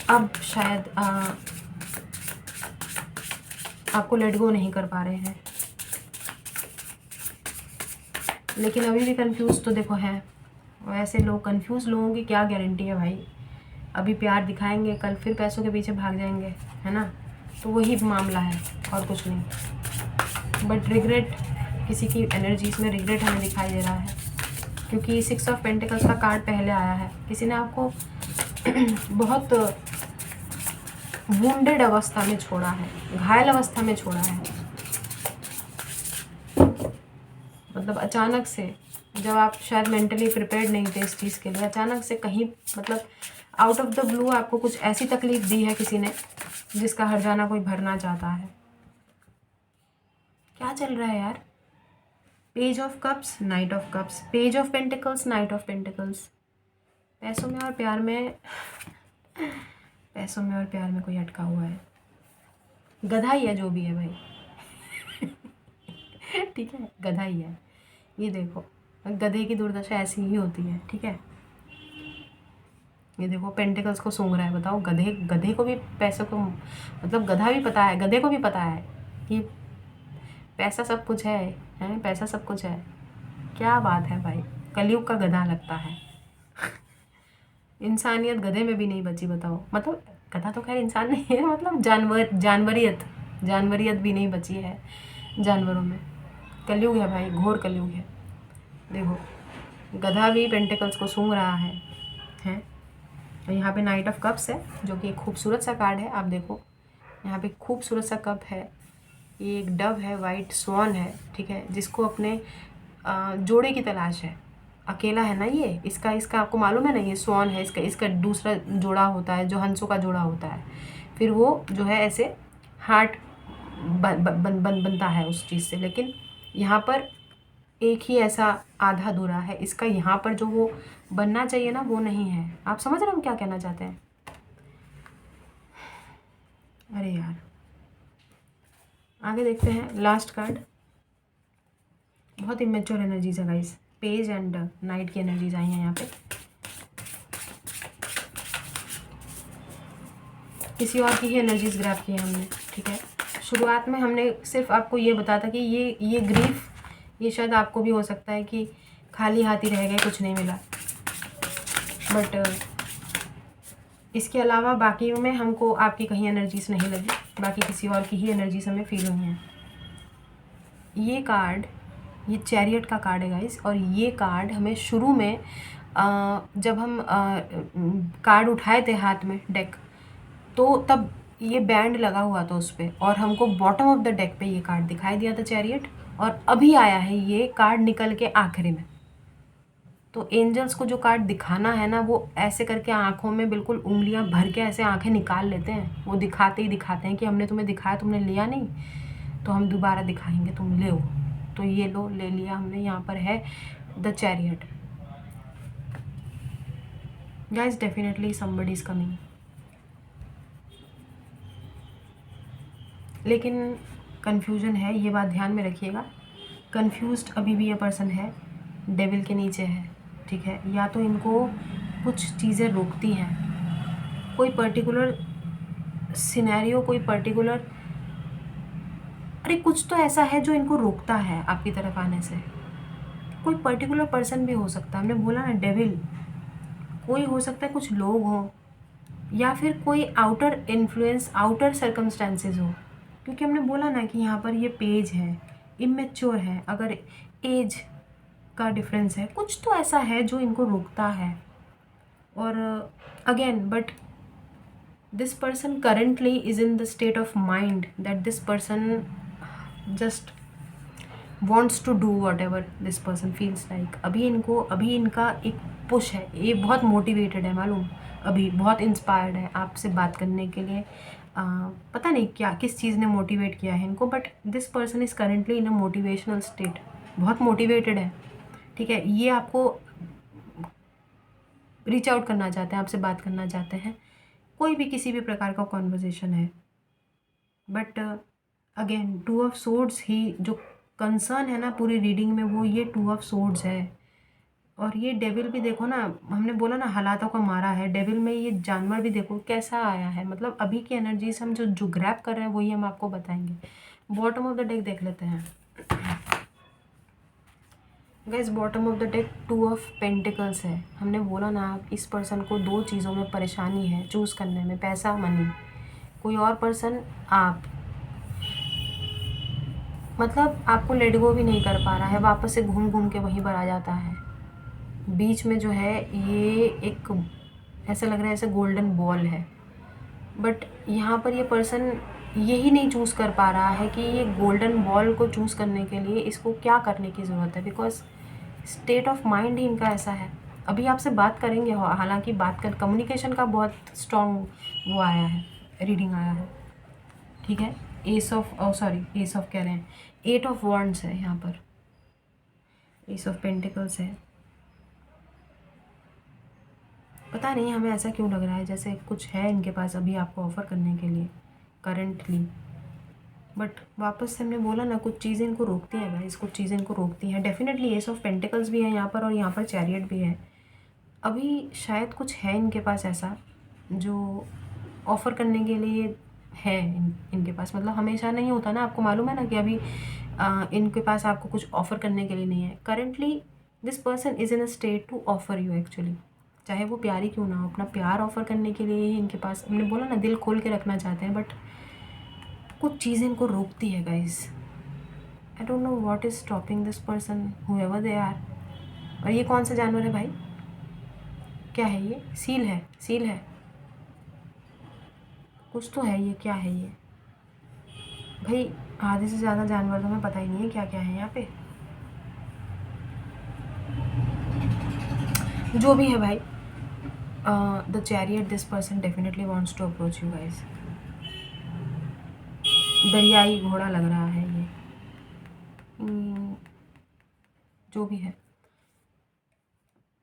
अब शायद आपको लेट गो नहीं कर पा रहे हैं। लेकिन अभी भी कंफ्यूज तो देखो है। वैसे लोग कंफ्यूज लोगों की क्या गारंटी है भाई, अभी प्यार दिखाएंगे, कल फिर पैसों के पीछे भाग जाएंगे, है ना। तो वही मामला है और कुछ नहीं। बट रिग्रेट, किसी की एनर्जीज में रिग्रेट हमें दिखाई दे रहा है, क्योंकि 6 ऑफ पेंटिकल्स का कार्ड पहले आया है। किसी ने आपको बहुत वुंडेड अवस्था में छोड़ा है, घायल अवस्था में छोड़ा है। मतलब अचानक से, जब आप शायद मेंटली प्रिपेयर्ड नहीं थे इस चीज़ के लिए, अचानक से कहीं मतलब आउट ऑफ द ब्लू आपको कुछ ऐसी तकलीफ दी है किसी ने, जिसका हर्जाना कोई भरना चाहता है। क्या चल रहा है यार। Page of cups, night of cups, page of pentacles, night of pentacles. पैसों में और प्यार में, पैसों में और प्यार में कोई अटका हुआ है। गधा ही है जो भी है भाई। ठीक है, गधा ही है। ये देखो, गधे की दुर्दशा ऐसी ही होती है, ठीक है। ये देखो पेंटिकल्स को सूंघ रहा है। बताओ, गधे को भी पैसों को, मतलब गधा भी पता है, गधे को भी पता है कि पैसा सब कुछ है, पैसा सब कुछ है। क्या बात है भाई, कलयुग का गधा लगता है। इंसानियत गधे में भी नहीं बची, बताओ। मतलब गधा तो खैर इंसान नहीं है, मतलब जानवरियत भी नहीं बची है जानवरों में। कलयुग है भाई, घोर कलयुग है। देखो, गधा भी पेंटिकल्स को सूंघ रहा है, हैं। और यहाँ पे नाइट ऑफ कप्स है, जो कि एक खूबसूरत सा कार्ड है। आप देखो, यहाँ पे खूबसूरत सा कप है। ये एक डव है, वाइट स्वॉन है, ठीक है, जिसको अपने जोड़े की तलाश है। अकेला है ना ये, इसका आपको मालूम है ना, ये स्वॉन है, इसका दूसरा जोड़ा होता है, जो हंसों का जोड़ा होता है। फिर वो जो है ऐसे हार्ट बनता है उस चीज़ से। लेकिन यहाँ पर एक ही ऐसा आधा अधूरा है इसका, यहाँ पर जो वो बनना चाहिए ना, वो नहीं है। आप समझ रहे हो हम क्या कहना चाहते हैं। अरे यार, आगे देखते हैं। लास्ट कार्ड, बहुत इमेच्योर एनर्जीज है गाइस। पेज एंड नाइट की एनर्जीज आई हैं यहाँ पे। किसी और की ही एनर्जीज ग्रैब की है हमने, ठीक है। शुरुआत में हमने सिर्फ आपको ये बताया था कि ये ग्रीफ, ये शायद आपको भी हो सकता है कि खाली हाथ ही रह गए, कुछ नहीं मिला। बट इसके अलावा बाकी में हमको आपकी कहीं एनर्जीज नहीं लगी, बाकी किसी और की ही एनर्जीज हमें फील हुई हैं। ये कार्ड, ये चैरियट का कार्ड है गाइस, और ये कार्ड हमें शुरू में जब हम कार्ड उठाए थे हाथ में, डेक, तो तब ये बैंड लगा हुआ था उस पर, और हमको बॉटम ऑफ द डेक पे ये कार्ड दिखाई दिया था चैरियट, और अभी आया है ये कार्ड निकल के आखिरी में। तो एंजल्स को जो कार्ड दिखाना है ना, वो ऐसे करके आँखों में बिल्कुल उंगलियां भर के ऐसे आंखें निकाल लेते हैं। वो दिखाते ही दिखाते हैं कि हमने तुम्हें दिखाया, तुमने लिया नहीं, तो हम दोबारा दिखाएंगे, तुम ले। तो ये लो, ले लिया हमने। यहाँ पर है the chariot. Guys definitely somebody is coming, लेकिन कन्फ्यूजन है, ये बात ध्यान में रखिएगा। कन्फ्यूज्ड अभी भी ये पर्सन है, डेविल के नीचे है, ठीक है। या तो इनको कुछ चीज़ें रोकती हैं, कोई पर्टिकुलर सिनेरियो, कोई पर्टिकुलर, अरे कुछ तो ऐसा है जो इनको रोकता है आपकी तरफ आने से। कोई पर्टिकुलर पर्सन भी हो सकता है, हमने बोला ना डेविल, कोई हो सकता है, कुछ लोग हों, या फिर कोई आउटर इन्फ्लुएंस, आउटर सर्कमस्टेंसेज हो। क्योंकि हमने बोला ना कि यहाँ पर ये पेज है, इमेच्योर है, अगर एज का डिफरेंस है, कुछ तो ऐसा है जो इनको रोकता है। और again, but this person currently is in the state of mind that this person just wants to do whatever this person feels like। अभी इनका एक पुश है, ये बहुत मोटिवेटेड है, मालूम, अभी बहुत इंस्पायर्ड है आपसे बात करने के लिए। पता नहीं क्या, किस चीज़ ने मोटिवेट किया है इनको, but this person is currently in a motivational state, बहुत मोटिवेटेड है, ठीक है। ये आपको रीच आउट करना चाहते हैं, आपसे बात करना चाहते हैं, कोई भी किसी भी प्रकार का कॉन्वर्जेशन है। बट अगेन 2 ऑफ सोर्ड्स ही जो कंसर्न है ना पूरी रीडिंग में, वो ये 2 ऑफ सोर्ड्स है। और ये डेविल भी देखो ना, हमने बोला ना हालातों को मारा है, डेविल में ये जानवर भी देखो कैसा आया है। मतलब अभी की एनर्जी से हम जो ग्रैब कर रहे हैं वही हम आपको बताएंगे। बॉटम ऑफ द डेक देख लेते हैं guys. Bottom of the deck 2 of pentacles है। हमने बोला ना इस पर्सन को 2 चीज़ों में परेशानी है चूज़ करने में, पैसा, मनी। कोई और पर्सन, आप, मतलब आपको लेट गो भी नहीं कर पा रहा है, वापस से घूम घूम के वहीं पर आ जाता है। बीच में जो है ये एक ऐसा लग रहा है ऐसे गोल्डन बॉल है, बट यहाँ पर ये पर्सन यही नहीं चूज़ कर पा रहा है कि ये गोल्डन बॉल को चूज़ करने के लिए इसको क्या करने की ज़रूरत है, बिकॉज स्टेट ऑफ माइंड ही इनका ऐसा है। अभी आपसे बात करेंगे, हालांकि बात कर, कम्युनिकेशन का बहुत स्ट्रॉन्ग वो आया है, रीडिंग आया है, ठीक है। एस ऑफ कह रहे हैं, 8 ऑफ वॉन्ड्स है यहाँ पर, एस ऑफ पेंटिकल्स है। पता नहीं हमें ऐसा क्यों लग रहा है जैसे कुछ है इनके पास अभी आपको ऑफ़र करने के लिए करंटली, बट वापस से हमने बोला ना कुछ चीज़ें इनको रोकती हैं गाइस, कुछ चीज़ें इनको रोकती हैं। डेफिनेटली एस ऑफ पेंटिकल्स भी है यहाँ पर, और यहाँ पर चैरियट भी है। अभी शायद कुछ है इनके पास ऐसा जो ऑफ़र करने के लिए है इनके पास। मतलब हमेशा नहीं होता ना, आपको मालूम है ना कि अभी इनके पास आपको कुछ ऑफ़र करने के लिए नहीं है। Currently this person is in a state to offer you actually, चाहे वो प्यार ही क्यों ना हो, अपना प्यार ऑफ़र करने के लिए ही इनके पास, हमने बोला ना दिल खोल के रखना चाहते हैं, बट कुछ चीज़ें इनको रोकती है guys. I don't know what is stopping this person however they are. और ये कौन सा जानवर है भाई, क्या है ये? सील है, सील है, कुछ तो है ये, क्या है ये भाई? आधे से ज़्यादा जानवर तो हमें पता ही नहीं है क्या क्या है यहाँ पे। जो भी है भाई, the chariot, this person definitely wants to approach you guys. दरियाई घोड़ा लग रहा है ये, जो भी है।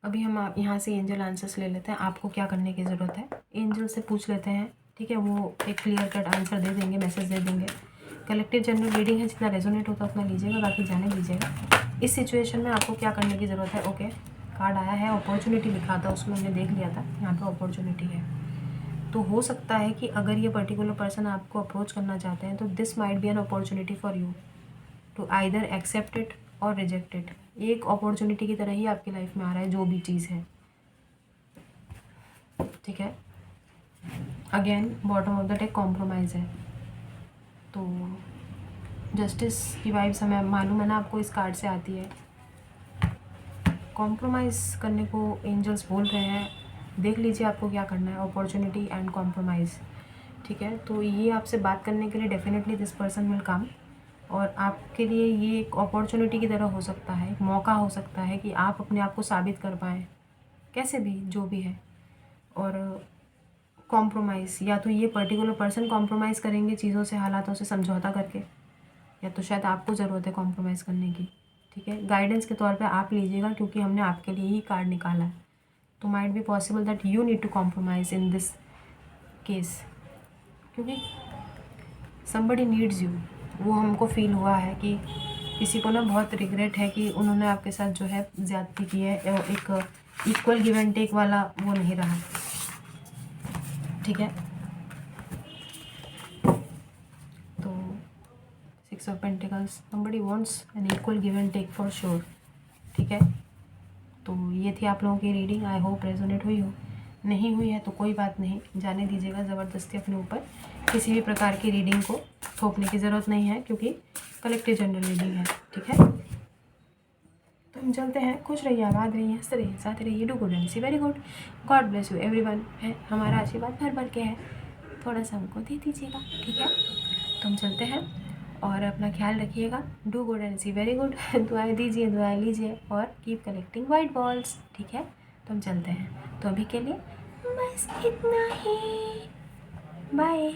अभी हम आप यहाँ से एंजल आंसर्स ले लेते हैं, आपको क्या करने की ज़रूरत है एंजल से पूछ लेते हैं, ठीक है। वो एक क्लियर कट आंसर दे देंगे, मैसेज दे देंगे। कलेक्टिव जनरल रीडिंग है, जितना रेजोनेट होता है उतना लीजिएगा, बाकी जाने दीजिएगा। इस सिचुएशन में आपको क्या करने की ज़रूरत है? ओके, कार्ड आया है, अपॉर्चुनिटी लिखा था उसमें, हमने देख लिया था, यहाँ पर अपॉर्चुनिटी है। तो हो सकता है कि अगर ये पर्टिकुलर पर्सन आपको अप्रोच करना चाहते हैं तो this might be an opportunity for you to either accept it और रिजेक्ट इट। ये एक अपॉर्चुनिटी की तरह ही आपकी लाइफ में आ रहा है जो भी चीज़ है, ठीक है। Again bottom of the deck compromise है, तो जस्टिस की वाइब्स हमें मालूम है ना आपको इस कार्ड से आती है। कॉम्प्रोमाइज़ करने को एंजल्स बोल रहे हैं, देख लीजिए आपको क्या करना है। अपॉर्चुनिटी एंड कॉम्प्रोमाइज़, ठीक है। तो ये आपसे बात करने के लिए definitely this person will come, और आपके लिए ये एक अपॉर्चुनिटी की तरह हो सकता है, एक मौका हो सकता है कि आप अपने आप को साबित कर पाएँ, कैसे भी जो भी है। और कॉम्प्रोमाइज़, या तो ये पर्टिकुलर पर्सन कॉम्प्रोमाइज़ करेंगे चीज़ों से, हालातों से समझौता करके, या तो शायद आपको ज़रूरत है कॉम्प्रोमाइज़ करने की, ठीक है। गाइडेंस के तौर पे आप लीजिएगा, क्योंकि हमने आपके लिए ही कार्ड निकाला है। तो might be possible that you need to compromise in this case, क्योंकि समबडी नीड्स यू। वो हमको फील हुआ है कि किसी को ना बहुत रिग्रेट है कि उन्होंने आपके साथ जो है ज़्यादती की है, एक इक्वल गिव एंड टेक वाला वो नहीं रहा, ठीक है। तो 6 of pentacles, somebody wants an equal give and take for sure, ठीक है। तो ये थी आप लोगों की रीडिंग। आई होप रेजोनेट हुई हो, नहीं हुई है तो कोई बात नहीं, जाने दीजिएगा। ज़बरदस्ती अपने ऊपर किसी भी प्रकार की रीडिंग को थोपने की ज़रूरत नहीं है, क्योंकि कलेक्टिव जनरल रीडिंग है, ठीक है। तो हम चलते हैं। खुश रहिए, आबाद रहिए, हंसते रहिए, साथ रहिए। Do good and see very good. God bless you everyone. है हमारा आशीर्वाद भर भर के है, थोड़ा सा हमको दे दीजिएगा, ठीक है। तो हम चलते हैं, और अपना ख्याल रखिएगा। Do good and see very good. दुआएं दीजिए, दुआएं लीजिए, और कीप कलेक्टिंग वाइट बॉल्स, ठीक है। तो हम चलते हैं। तो अभी के लिए बस इतना ही। बाय।